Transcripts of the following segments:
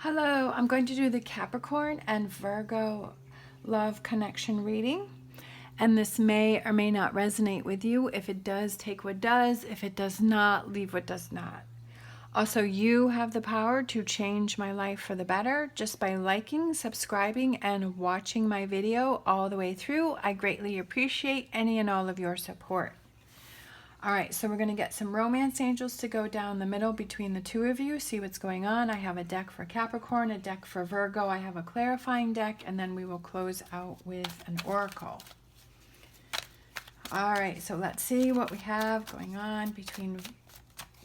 Hello, I'm going to do the Capricorn and Virgo love connection reading. And this may or may not resonate with you. If it does, take what does. If it does not, leave what does not. Also, you have the power to change my life for the better just by liking, subscribing, and watching my video all the way through. I greatly appreciate any and all of your support. All right, so we're going to get some romance angels to go down the middle between the two of you, see what's going on. I have a deck for Capricorn, a deck for Virgo. I have a clarifying deck, and then we will close out with an oracle. All right, so let's see what we have going on between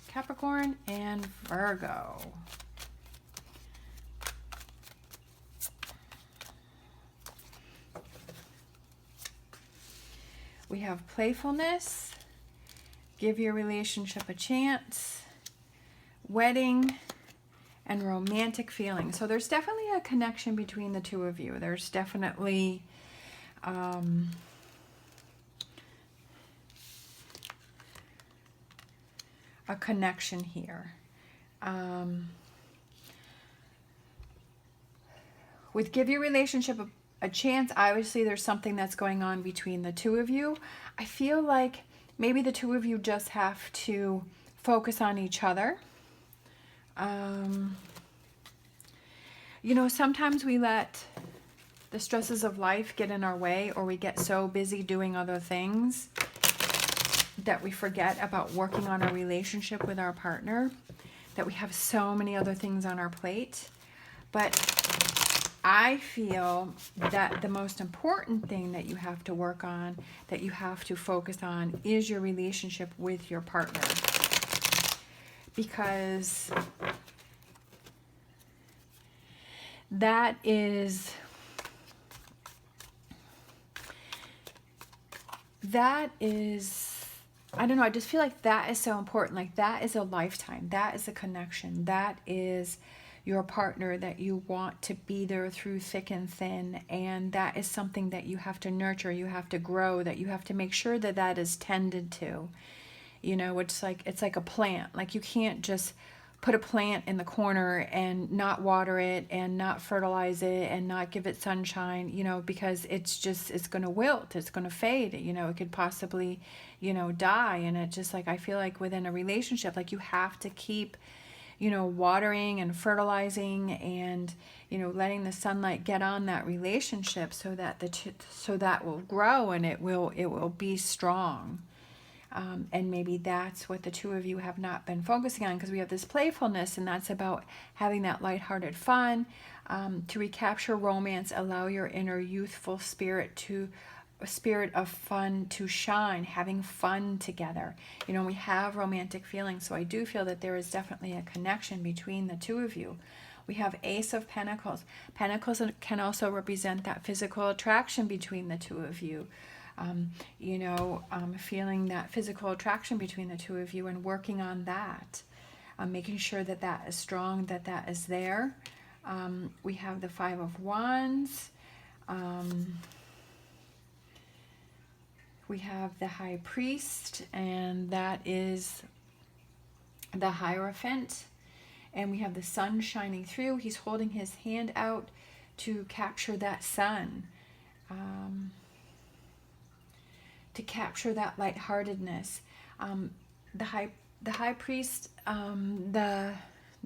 Capricorn and Virgo. We have playfulness. Give your relationship a chance, wedding, and romantic feelings. So there's definitely a connection between the two of you. There's definitely a connection here. With give your relationship a chance, obviously there's something that's going on between the two of you. I feel like maybe the two of you just have to focus on each other. You know, sometimes we let the stresses of life get in our way, or we get so busy doing other things that we forget about working on our relationship with our partner, that we have so many other things on our plate. But I feel that the most important thing that you have to work on, that you have to focus on, is your relationship with your partner. Because that is, I don't know, I just feel like that is so important. Like that is a lifetime. That is a connection. That is your partner that you want to be there through thick and thin, and that is something that you have to nurture, you have to grow, that you have to make sure that that is tended to. You know, it's like a plant. Like you can't just put a plant in the corner and not water it and not fertilize it and not give it sunshine, you know, because it's going to wilt, it's going to fade, you know, it could possibly, you know, die. And it just like, I feel like within a relationship, like you have to keep, you know, watering and fertilizing and, you know, letting the sunlight get on that relationship so that so that will grow and it will be strong. And maybe that's what the two of you have not been focusing on, because we have this playfulness, and that's about having that lighthearted fun. To recapture romance, allow your inner youthful spirit of fun to shine, having fun together. You know, we have romantic feelings, so I do feel that there is definitely a connection between the two of you. We have Ace of Pentacles. Pentacles can also represent that physical attraction between the two of you. You know, feeling that physical attraction between the two of you and working on that. Making sure that that is strong, that that is there. We have the Five of Wands. We have the High Priest, and that is the Hierophant. And we have the sun shining through. He's holding his hand out to capture that sun. To capture that lightheartedness. The High Priest, the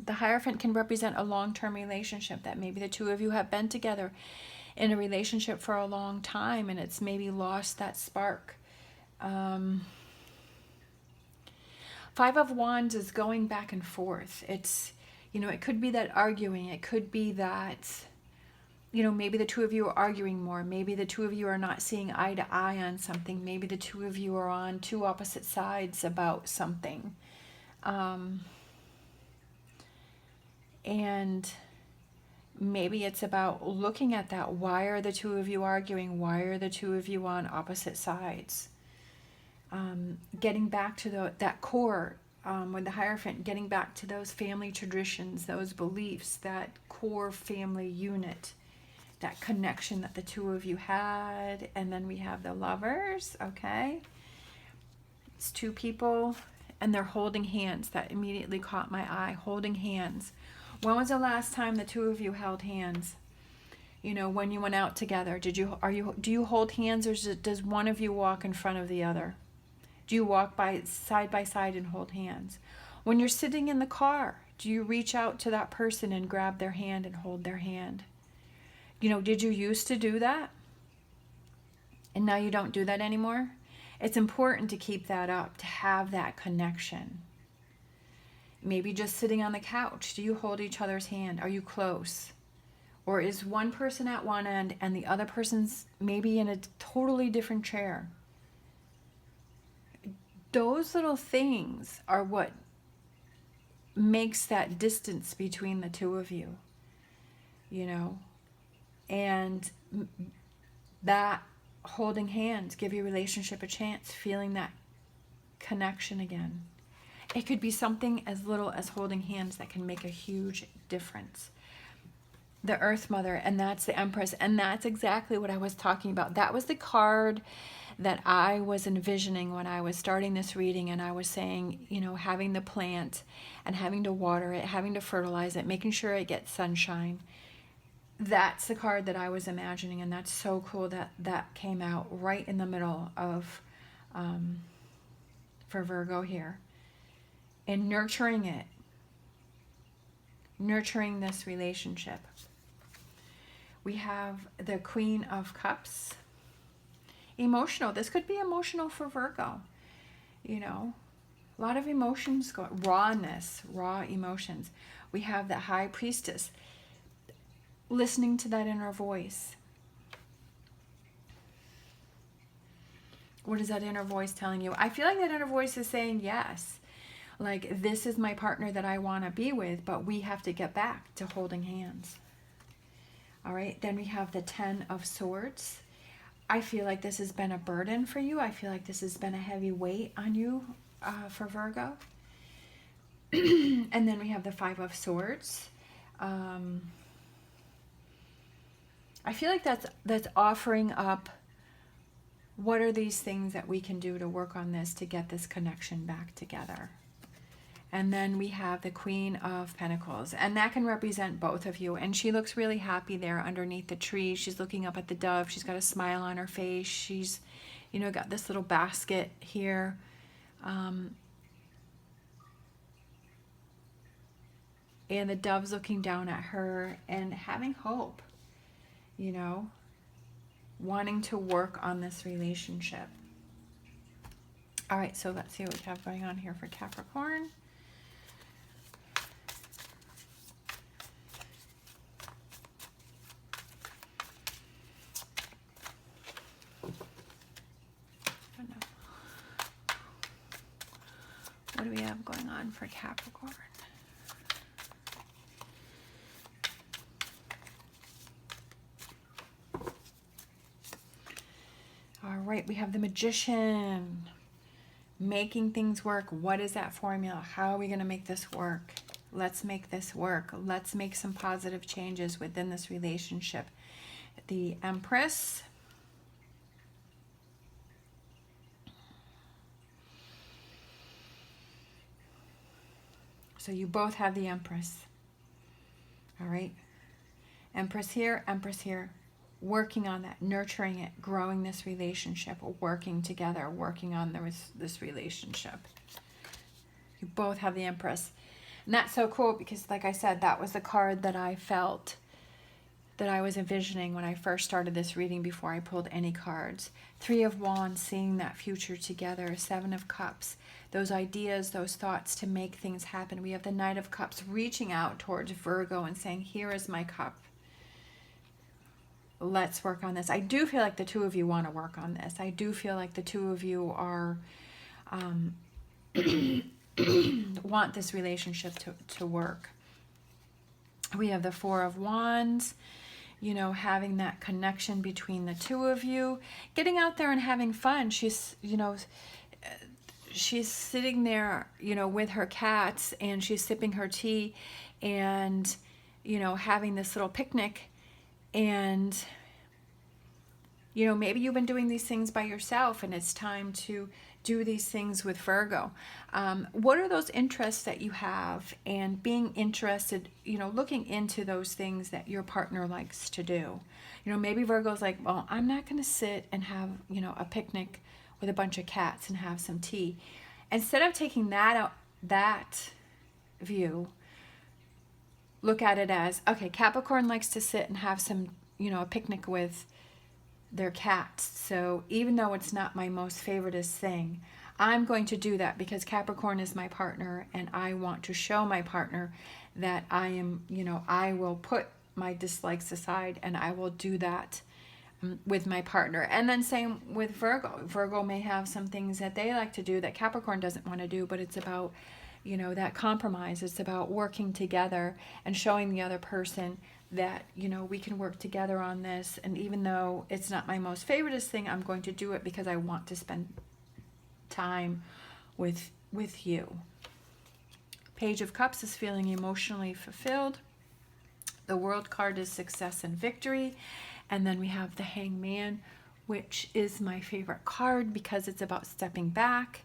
Hierophant can represent a long-term relationship, that maybe the two of you have been together in a relationship for a long time and it's maybe lost that spark. Five of Wands is going back and forth. It's, you know, it could be that arguing. It could be that, you know, maybe the two of you are arguing more. Maybe the two of you are not seeing eye to eye on something. Maybe the two of you are on two opposite sides about something. And maybe it's about looking at that. Why are the two of you arguing? Why are the two of you on opposite sides? Getting back to that core, with the Hierophant, getting back to those family traditions, those beliefs, that core family unit, that connection that the two of you had. And then we have the Lovers, okay? It's two people and they're holding hands. That immediately caught my eye, holding hands. When was the last time the two of you held hands? You know, when you went out together, do you hold hands, or does one of you walk in front of the other? Do you walk by side and hold hands? When you're sitting in the car, do you reach out to that person and grab their hand and hold their hand? You know, did you used to do that? And now you don't do that anymore? It's important to keep that up, to have that connection. Maybe just sitting on the couch. Do you hold each other's hand? Are you close? Or is one person at one end and the other person's maybe in a totally different chair? Those little things are what makes that distance between the two of you, you know. And that holding hands, give your relationship a chance, feeling that connection again. It could be something as little as holding hands that can make a huge difference. The Earth Mother, and that's the Empress, and that's exactly what I was talking about. That was the card that I was envisioning when I was starting this reading, and I was saying, you know, having the plant and having to water it, having to fertilize it, making sure it gets sunshine. That's the card that I was imagining, and that's so cool that that came out right in the middle of, for Virgo here. And nurturing it, nurturing this relationship. We have the Queen of Cups. Emotional. This could be emotional for Virgo. You know, a lot of emotions, rawness, raw emotions. We have the High Priestess. Listening to that inner voice. What is that inner voice telling you? I feel like that inner voice is saying yes. Like, this is my partner that I want to be with, but we have to get back to holding hands. All right, then we have the Ten of Swords. I feel like this has been a burden for you. I feel like this has been a heavy weight on you for Virgo. And then we have the Five of Swords. I feel like that's offering up, what are these things that we can do to work on this to get this connection back together? And then we have the Queen of Pentacles, and that can represent both of you. And she looks really happy there underneath the tree. She's looking up at the dove. She's got a smile on her face. She's, you know, got this little basket here. And the dove's looking down at her and having hope, you know, wanting to work on this relationship. All right, so let's see what we have going on here for Capricorn. What do we have going on for Capricorn? All right, we have the Magician. Making things work. What is that formula? How are we going to make this work? Let's make this work. Let's make some positive changes within this relationship. The Empress. So you both have the Empress. All right. Empress here, working on that, nurturing it, growing this relationship, working together, working on this relationship. You both have the Empress. And that's so cool because, like I said, that was the card that I felt that I was envisioning when I first started this reading before I pulled any cards. Three of Wands, seeing that future together. Seven of Cups, those ideas, those thoughts to make things happen. We have the Knight of Cups reaching out towards Virgo and saying, here is my cup. Let's work on this. I do feel like the two of you want to work on this. I do feel like the two of you are want this relationship to work. We have the Four of Wands, you know, having that connection between the two of you, getting out there and having fun. She's, you know, she's sitting there, you know, with her cats, and she's sipping her tea and, you know, having this little picnic. And, you know, maybe you've been doing these things by yourself, and it's time to do these things with Virgo. What are those interests that you have, and being interested, looking into those things that your partner likes to do. Maybe Virgo's like, well, I'm not going to sit and have, a picnic with a bunch of cats and have some tea. Instead of taking that view, look at it as, okay, Capricorn likes to sit and have some, a picnic with their cats. So even though it's not my most favoriteest thing, I'm going to do that because Capricorn is my partner, and I want to show my partner that I am, I will put my dislikes aside and I will do that with my partner. And then same with Virgo. Virgo may have some things that they like to do that Capricorn doesn't want to do, but it's about, that compromise. It's about working together and showing the other person that, we can work together on this. And even though it's not my most favoriteest thing, I'm going to do it because I want to spend time with you. Page of Cups is feeling emotionally fulfilled. The World card is success and victory. And then we have the Hangman, which is my favorite card because it's about stepping back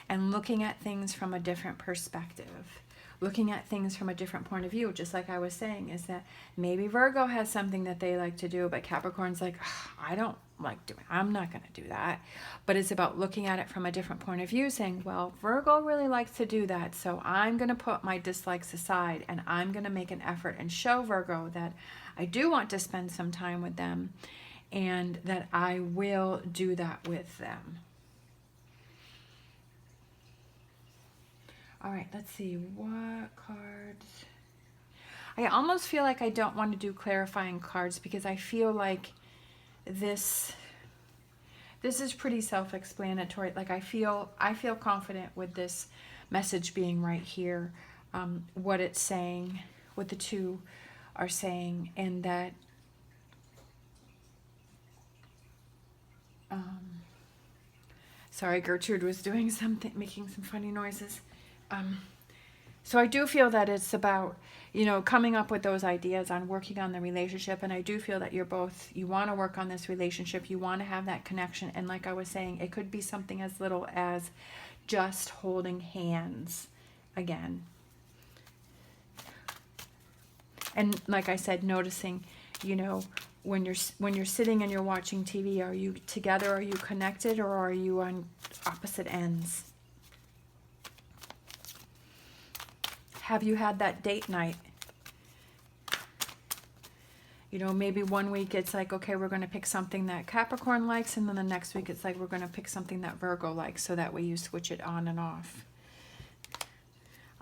and looking at things from a different perspective. Looking at things from a different point of view, just like I was saying, is that maybe Virgo has something that they like to do, but Capricorn's like, I don't like doing it. I'm not going to do that. But it's about looking at it from a different point of view, saying, well, Virgo really likes to do that, so I'm going to put my dislikes aside and I'm going to make an effort and show Virgo that I do want to spend some time with them and that I will do that with them. All right, let's see, what cards? I almost feel like I don't want to do clarifying cards because I feel like this is pretty self-explanatory. Like I feel confident with this message being right here, what it's saying, what the two are saying, and that sorry, Gertrude was doing something, making some funny noises. So I do feel that it's about, coming up with those ideas on working on the relationship. And I do feel that you want to work on this relationship. You want to have that connection. And like I was saying, it could be something as little as just holding hands again. And like I said, noticing, when you're sitting and you're watching TV, are you together? Are you connected? Or are you on opposite ends? Have you had that date night? Maybe one week it's like, okay, we're going to pick something that Capricorn likes, and then the next week it's like, we're going to pick something that Virgo likes, so that way you switch it on and off.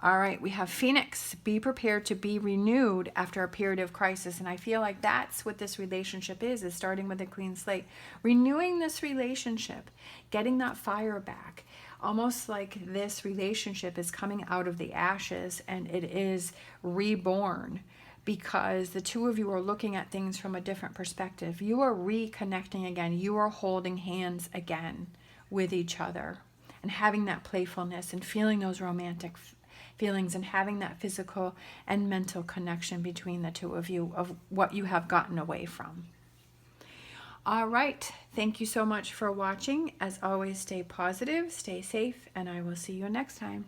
All right, we have Phoenix. Be prepared to be renewed after a period of crisis. And I feel like that's what this relationship is starting with a clean slate. Renewing this relationship, getting that fire back. Almost like this relationship is coming out of the ashes and it is reborn because the two of you are looking at things from a different perspective. You are reconnecting again. You are holding hands again with each other and having that playfulness and feeling those romantic feelings and having that physical and mental connection between the two of you of what you have gotten away from. All right. Thank you so much for watching. As always, stay positive, stay safe, and I will see you next time.